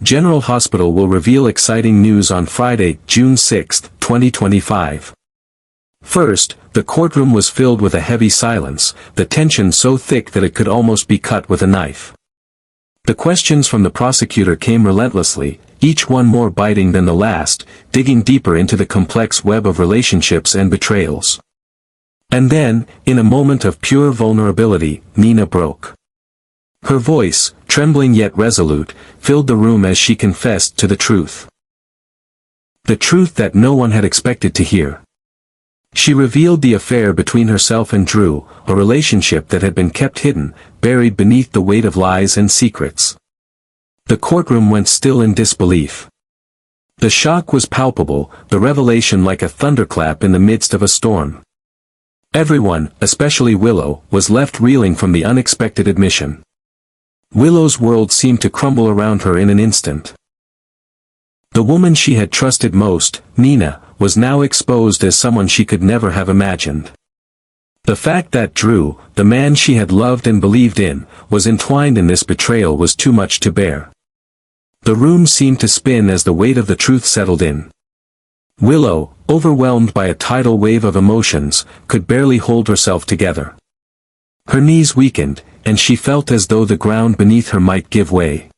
General Hospital will reveal exciting news on Friday, June 6, 2025. First, the courtroom was filled with a heavy silence, the tension so thick that it could almost be cut with a knife. The questions from the prosecutor came relentlessly, each one more biting than the last, digging deeper into the complex web of relationships and betrayals. And then, in a moment of pure vulnerability, Nina broke. Her voice, trembling yet resolute, filled the room as she confessed to the truth. The truth that no one had expected to hear. She revealed the affair between herself and Drew, a relationship that had been kept hidden, buried beneath the weight of lies and secrets. The courtroom went still in disbelief. The shock was palpable, the revelation like a thunderclap in the midst of a storm. Everyone, especially Willow, was left reeling from the unexpected admission. Willow's world seemed to crumble around her in an instant. The woman she had trusted most, Nina, was now exposed as someone she could never have imagined. The fact that Drew, the man she had loved and believed in, was entwined in this betrayal was too much to bear. The room seemed to spin as the weight of the truth settled in. Willow, overwhelmed by a tidal wave of emotions, could barely hold herself together. Her knees weakened, and she felt as though the ground beneath her might give way.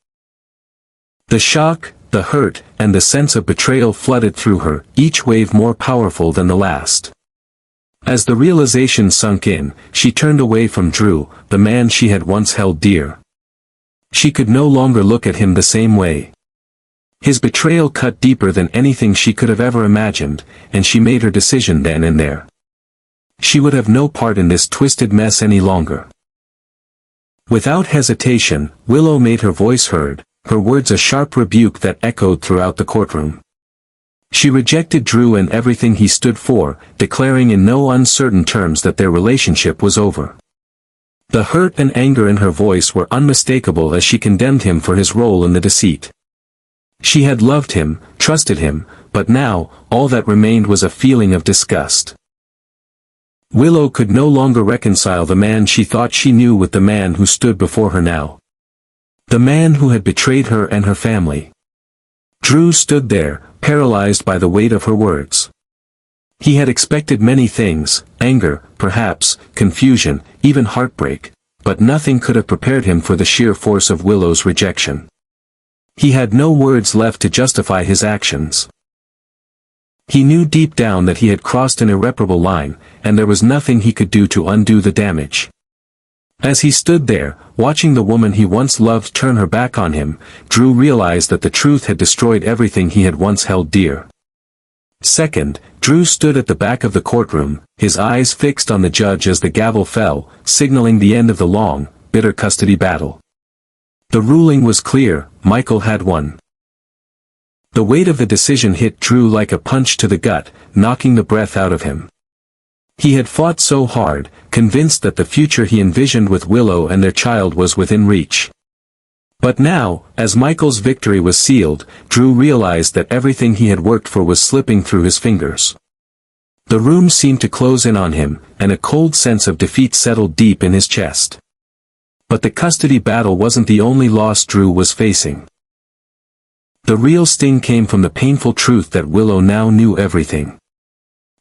The shock, the hurt, and the sense of betrayal flooded through her, each wave more powerful than the last. As the realization sunk in, she turned away from Drew, the man she had once held dear. She could no longer look at him the same way. His betrayal cut deeper than anything she could have ever imagined, and she made her decision then and there. She would have no part in this twisted mess any longer. Without hesitation, Willow made her voice heard, her words a sharp rebuke that echoed throughout the courtroom. She rejected Drew and everything he stood for, declaring in no uncertain terms that their relationship was over. The hurt and anger in her voice were unmistakable as she condemned him for his role in the deceit. She had loved him, trusted him, but now, all that remained was a feeling of disgust. Willow could no longer reconcile the man she thought she knew with the man who stood before her now. The man who had betrayed her and her family. Drew stood there, paralyzed by the weight of her words. He had expected many things, anger, perhaps, confusion, even heartbreak, but nothing could have prepared him for the sheer force of Willow's rejection. He had no words left to justify his actions. He knew deep down that he had crossed an irreparable line, and there was nothing he could do to undo the damage. As he stood there, watching the woman he once loved turn her back on him, Drew realized that the truth had destroyed everything he had once held dear. Second, Drew stood at the back of the courtroom, his eyes fixed on the judge as the gavel fell, signaling the end of the long, bitter custody battle. The ruling was clear, Michael had won. The weight of the decision hit Drew like a punch to the gut, knocking the breath out of him. He had fought so hard, convinced that the future he envisioned with Willow and their child was within reach. But now, as Michael's victory was sealed, Drew realized that everything he had worked for was slipping through his fingers. The room seemed to close in on him, and a cold sense of defeat settled deep in his chest. But the custody battle wasn't the only loss Drew was facing. The real sting came from the painful truth that Willow now knew everything.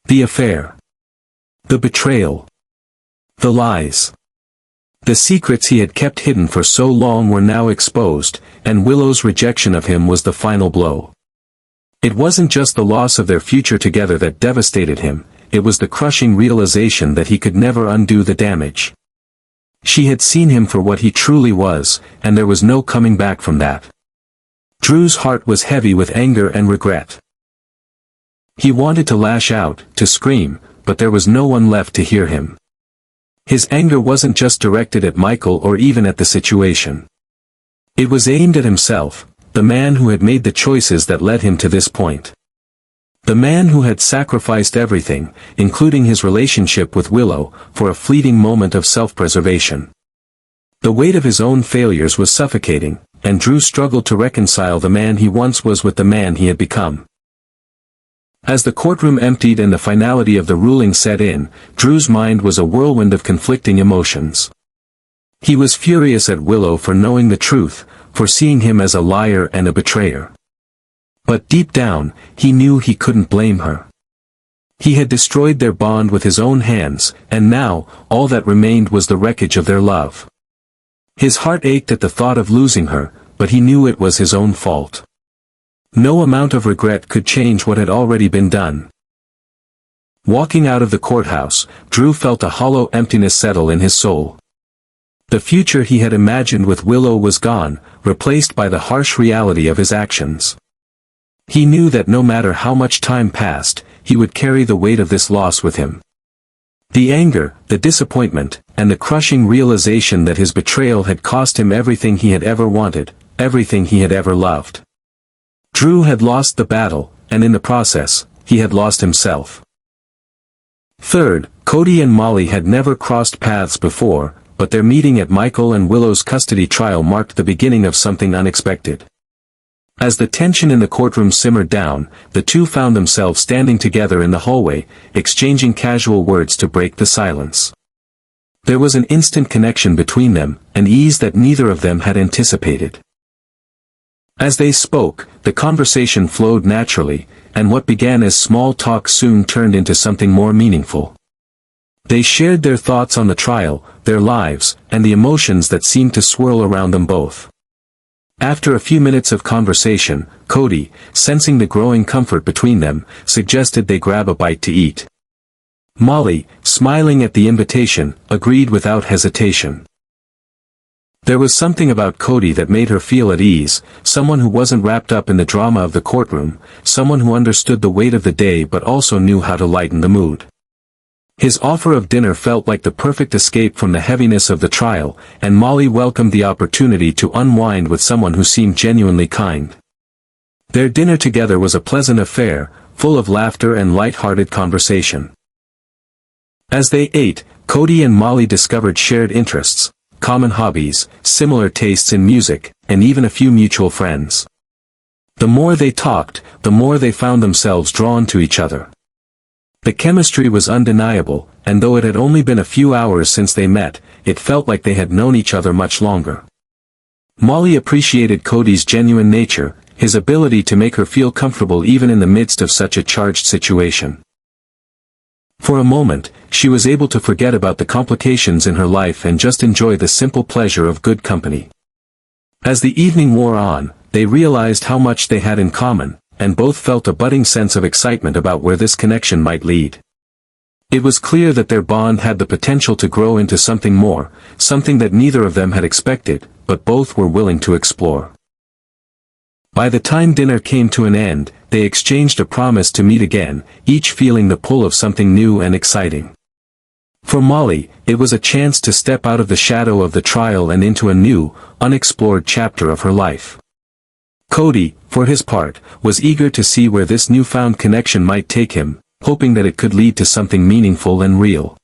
The affair. The betrayal. The lies. The secrets he had kept hidden for so long were now exposed, and Willow's rejection of him was the final blow. It wasn't just the loss of their future together that devastated him, it was the crushing realization that he could never undo the damage. She had seen him for what he truly was, and there was no coming back from that. Drew's heart was heavy with anger and regret. He wanted to lash out, to scream, but there was no one left to hear him. His anger wasn't just directed at Michael or even at the situation. It was aimed at himself, the man who had made the choices that led him to this point. The man who had sacrificed everything, including his relationship with Willow, for a fleeting moment of self-preservation. The weight of his own failures was suffocating, and Drew struggled to reconcile the man he once was with the man he had become. As the courtroom emptied and the finality of the ruling set in, Drew's mind was a whirlwind of conflicting emotions. He was furious at Willow for knowing the truth, for seeing him as a liar and a betrayer. But deep down, he knew he couldn't blame her. He had destroyed their bond with his own hands, and now, all that remained was the wreckage of their love. His heart ached at the thought of losing her, but he knew it was his own fault. No amount of regret could change what had already been done. Walking out of the courthouse, Drew felt a hollow emptiness settle in his soul. The future he had imagined with Willow was gone, replaced by the harsh reality of his actions. He knew that no matter how much time passed, he would carry the weight of this loss with him. The anger, the disappointment, and the crushing realization that his betrayal had cost him everything he had ever wanted, everything he had ever loved. Drew had lost the battle, and in the process, he had lost himself. Third, Cody and Molly had never crossed paths before, but their meeting at Michael and Willow's custody trial marked the beginning of something unexpected. As the tension in the courtroom simmered down, the two found themselves standing together in the hallway, exchanging casual words to break the silence. There was an instant connection between them, an ease that neither of them had anticipated. As they spoke, the conversation flowed naturally, and what began as small talk soon turned into something more meaningful. They shared their thoughts on the trial, their lives, and the emotions that seemed to swirl around them both. After a few minutes of conversation, Cody, sensing the growing comfort between them, suggested they grab a bite to eat. Molly, smiling at the invitation, agreed without hesitation. There was something about Cody that made her feel at ease, someone who wasn't wrapped up in the drama of the courtroom, someone who understood the weight of the day but also knew how to lighten the mood. His offer of dinner felt like the perfect escape from the heaviness of the trial, and Molly welcomed the opportunity to unwind with someone who seemed genuinely kind. Their dinner together was a pleasant affair, full of laughter and light-hearted conversation. As they ate, Cody and Molly discovered shared interests, common hobbies, similar tastes in music, and even a few mutual friends. The more they talked, the more they found themselves drawn to each other. The chemistry was undeniable, and though it had only been a few hours since they met, it felt like they had known each other much longer. Molly appreciated Cody's genuine nature, his ability to make her feel comfortable even in the midst of such a charged situation. For a moment, she was able to forget about the complications in her life and just enjoy the simple pleasure of good company. As the evening wore on, they realized how much they had in common, and both felt a budding sense of excitement about where this connection might lead. It was clear that their bond had the potential to grow into something more, something that neither of them had expected, but both were willing to explore. By the time dinner came to an end, they exchanged a promise to meet again, each feeling the pull of something new and exciting. For Molly, it was a chance to step out of the shadow of the trial and into a new, unexplored chapter of her life. Cody, for his part, was eager to see where this newfound connection might take him, hoping that it could lead to something meaningful and real.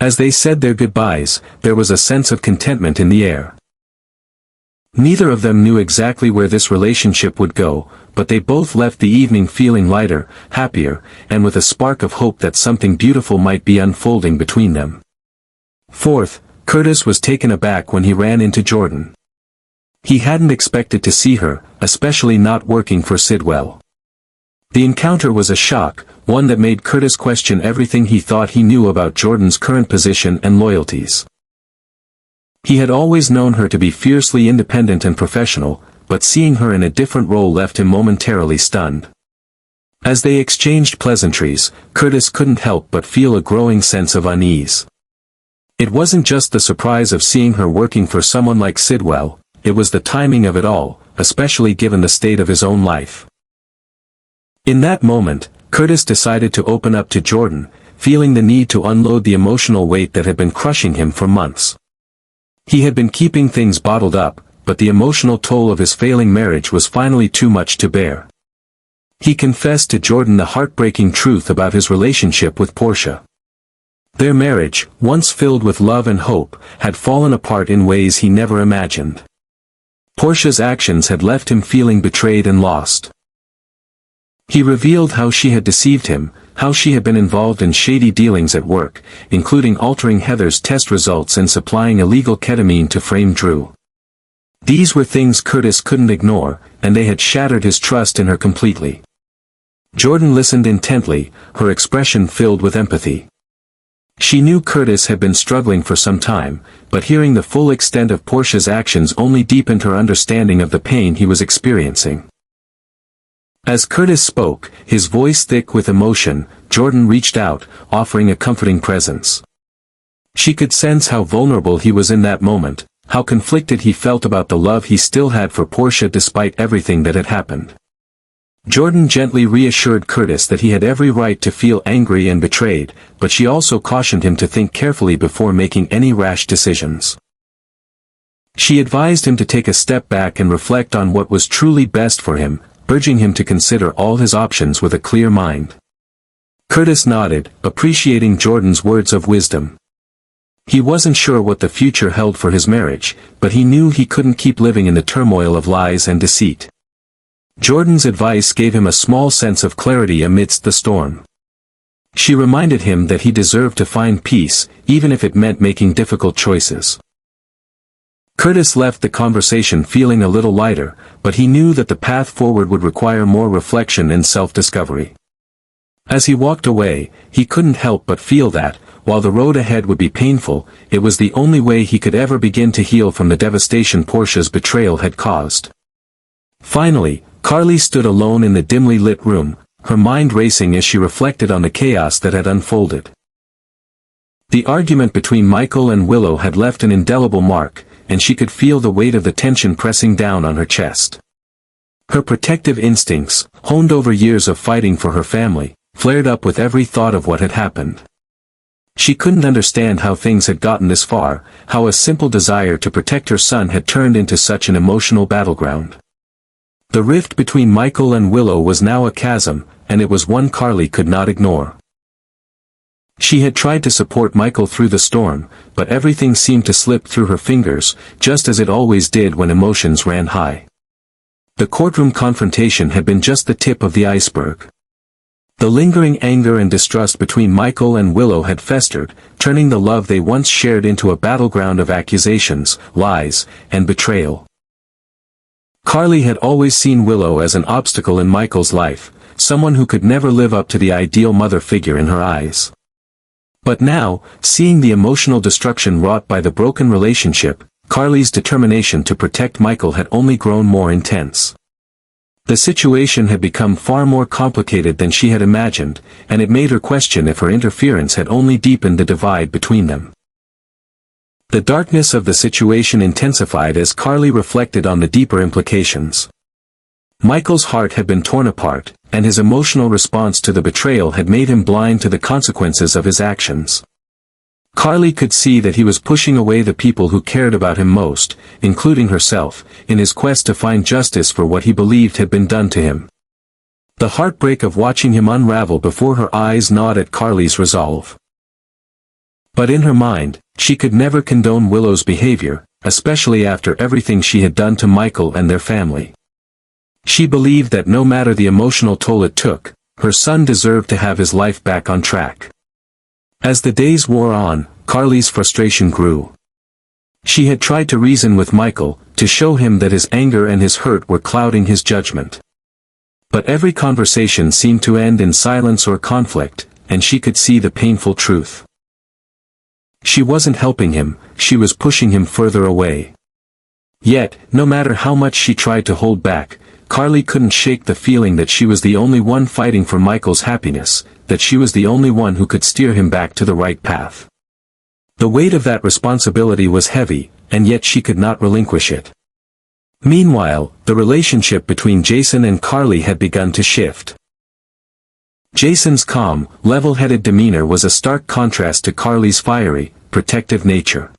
As they said their goodbyes, there was a sense of contentment in the air. Neither of them knew exactly where this relationship would go, but they both left the evening feeling lighter, happier, and with a spark of hope that something beautiful might be unfolding between them. Fourth, Curtis was taken aback when he ran into Jordan. He hadn't expected to see her, especially not working for Sidwell. The encounter was a shock, one that made Curtis question everything he thought he knew about Jordan's current position and loyalties. He had always known her to be fiercely independent and professional, but seeing her in a different role left him momentarily stunned. As they exchanged pleasantries, Curtis couldn't help but feel a growing sense of unease. It wasn't just the surprise of seeing her working for someone like Sidwell, it was the timing of it all, especially given the state of his own life. In that moment, Curtis decided to open up to Jordan, feeling the need to unload the emotional weight that had been crushing him for months. He had been keeping things bottled up, but the emotional toll of his failing marriage was finally too much to bear. He confessed to Jordan the heartbreaking truth about his relationship with Portia. Their marriage, once filled with love and hope, had fallen apart in ways he never imagined. Portia's actions had left him feeling betrayed and lost. He revealed how she had deceived him, how she had been involved in shady dealings at work, including altering Heather's test results and supplying illegal ketamine to frame Drew. These were things Curtis couldn't ignore, and they had shattered his trust in her completely. Jordan listened intently, her expression filled with empathy. She knew Curtis had been struggling for some time, but hearing the full extent of Portia's actions only deepened her understanding of the pain he was experiencing. As Curtis spoke, his voice thick with emotion, Jordan reached out, offering a comforting presence. She could sense how vulnerable he was in that moment, how conflicted he felt about the love he still had for Portia despite everything that had happened. Jordan gently reassured Curtis that he had every right to feel angry and betrayed, but she also cautioned him to think carefully before making any rash decisions. She advised him to take a step back and reflect on what was truly best for him, urging him to consider all his options with a clear mind. Curtis nodded, appreciating Jordan's words of wisdom. He wasn't sure what the future held for his marriage, but he knew he couldn't keep living in the turmoil of lies and deceit. Jordan's advice gave him a small sense of clarity amidst the storm. She reminded him that he deserved to find peace, even if it meant making difficult choices. Curtis left the conversation feeling a little lighter, but he knew that the path forward would require more reflection and self-discovery. As he walked away, he couldn't help but feel that, while the road ahead would be painful, it was the only way he could ever begin to heal from the devastation Portia's betrayal had caused. Finally, Carly stood alone in the dimly lit room, her mind racing as she reflected on the chaos that had unfolded. The argument between Michael and Willow had left an indelible mark, and she could feel the weight of the tension pressing down on her chest. Her protective instincts, honed over years of fighting for her family, flared up with every thought of what had happened. She couldn't understand how things had gotten this far, how a simple desire to protect her son had turned into such an emotional battleground. The rift between Michael and Willow was now a chasm, and it was one Carly could not ignore. She had tried to support Michael through the storm, but everything seemed to slip through her fingers, just as it always did when emotions ran high. The courtroom confrontation had been just the tip of the iceberg. The lingering anger and distrust between Michael and Willow had festered, turning the love they once shared into a battleground of accusations, lies, and betrayal. Carly had always seen Willow as an obstacle in Michael's life, someone who could never live up to the ideal mother figure in her eyes. But now, seeing the emotional destruction wrought by the broken relationship, Carly's determination to protect Michael had only grown more intense. The situation had become far more complicated than she had imagined, and it made her question if her interference had only deepened the divide between them. The darkness of the situation intensified as Carly reflected on the deeper implications. Michael's heart had been torn apart, and his emotional response to the betrayal had made him blind to the consequences of his actions. Carly could see that he was pushing away the people who cared about him most, including herself, in his quest to find justice for what he believed had been done to him. The heartbreak of watching him unravel before her eyes gnawed at Carly's resolve. But in her mind, she could never condone Willow's behavior, especially after everything she had done to Michael and their family. She believed that no matter the emotional toll it took, her son deserved to have his life back on track. As the days wore on, Carly's frustration grew. She had tried to reason with Michael, to show him that his anger and his hurt were clouding his judgment. But every conversation seemed to end in silence or conflict, and she could see the painful truth. She wasn't helping him, she was pushing him further away. Yet, no matter how much she tried to hold back, Carly couldn't shake the feeling that she was the only one fighting for Michael's happiness, that she was the only one who could steer him back to the right path. The weight of that responsibility was heavy, and yet she could not relinquish it. Meanwhile, the relationship between Jason and Carly had begun to shift. Jason's calm, level-headed demeanor was a stark contrast to Carly's fiery, protective nature.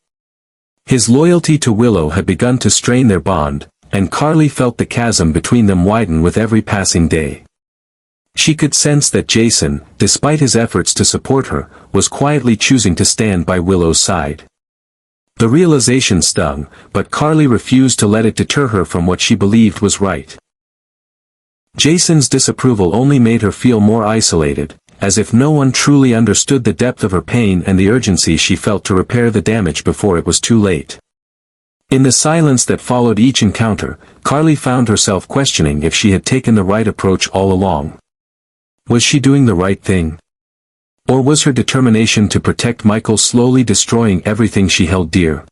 His loyalty to Willow had begun to strain their bond, and Carly felt the chasm between them widen with every passing day. She could sense that Jason, despite his efforts to support her, was quietly choosing to stand by Willow's side. The realization stung, but Carly refused to let it deter her from what she believed was right. Jason's disapproval only made her feel more isolated, as if no one truly understood the depth of her pain and the urgency she felt to repair the damage before it was too late. In the silence that followed each encounter, Carly found herself questioning if she had taken the right approach all along. Was she doing the right thing? Or was her determination to protect Michael slowly destroying everything she held dear?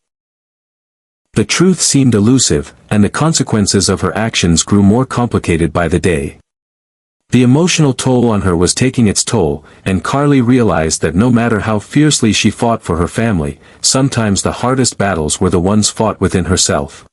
The truth seemed elusive, and the consequences of her actions grew more complicated by the day. The emotional toll on her was taking its toll, and Carly realized that no matter how fiercely she fought for her family, sometimes the hardest battles were the ones fought within herself.